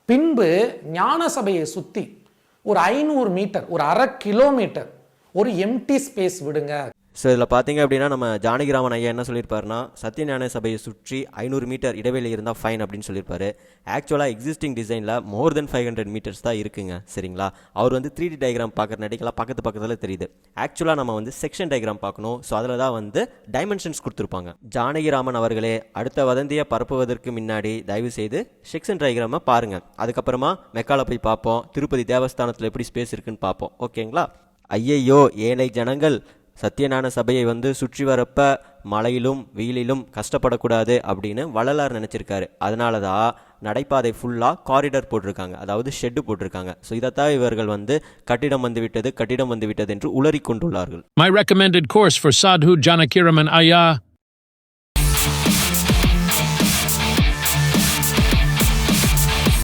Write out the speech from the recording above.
பின்பு ஞான சபையை சுற்றி ஒரு 500 மீட்டர், ஒரு 1/2 கிலோமீட்டர் ஒரு எம்டி ஸ்பேஸ் விடுங்க. ஸோ இதில் பார்த்தீங்க அப்படின்னா நம்ம ஜானகிராமன் ஐயா என்ன சொல்லியிருப்பாருன்னா, சத்யஞான சபையை சுற்றி 500 மீட்டர் இடைவெளி இருந்தால் ஃபைன் அப்படின்னு சொல்லியிருப்பாரு. ஆக்சுவலாக எக்ஸிஸ்டிங் டிசைனில் மோர் தென் 500 மீட்டர்ஸ் தான் இருக்குங்க. சரிங்களா? அவர் வந்து 3D டயக்ராம் பார்க்குற நடிக்கலாம் பக்கத்தில் தெரியுது. ஆக்சுவலாக நம்ம வந்து செக்ஷன் டயக்ராம் பார்க்கணும். ஸோ அதில் தான் வந்து டைமென்ஷன்ஸ் கொடுத்துருப்பாங்க. ஜானகிராமன் அவர்களே, அடுத்த வதந்தியை பரப்புவதற்கு முன்னாடி தயவு செய்து செக்ஷன் டயக்ராமை பாருங்கள். அதுக்கப்புறமா மெக்கால போய் பார்ப்போம், திருப்பதி தேவஸ்தானத்தில் எப்படி ஸ்பேஸ் இருக்குன்னு பார்ப்போம். ஓகேங்களா? ஐயையோ, ஏழை ஜனங்கள் சத்யஞான சபையை வந்து சுற்றி வரப்ப மழையிலும் வெயிலிலும் கஷ்டப்படக்கூடாது அப்படின்னு வள்ளலார் நினச்சிருக்காரு. அதனால தான் நடைபாதை ஃபுல்லாக காரிடர் போட்டிருக்காங்க, அதாவது ஷெட்டு போட்டிருக்காங்க. ஸோ இதைத்தான் இவர்கள் வந்து கட்டிடம் வந்துவிட்டது என்று உளறி கொண்டுள்ளார்கள். My recommended course for Sadhu Janakiraman Ayya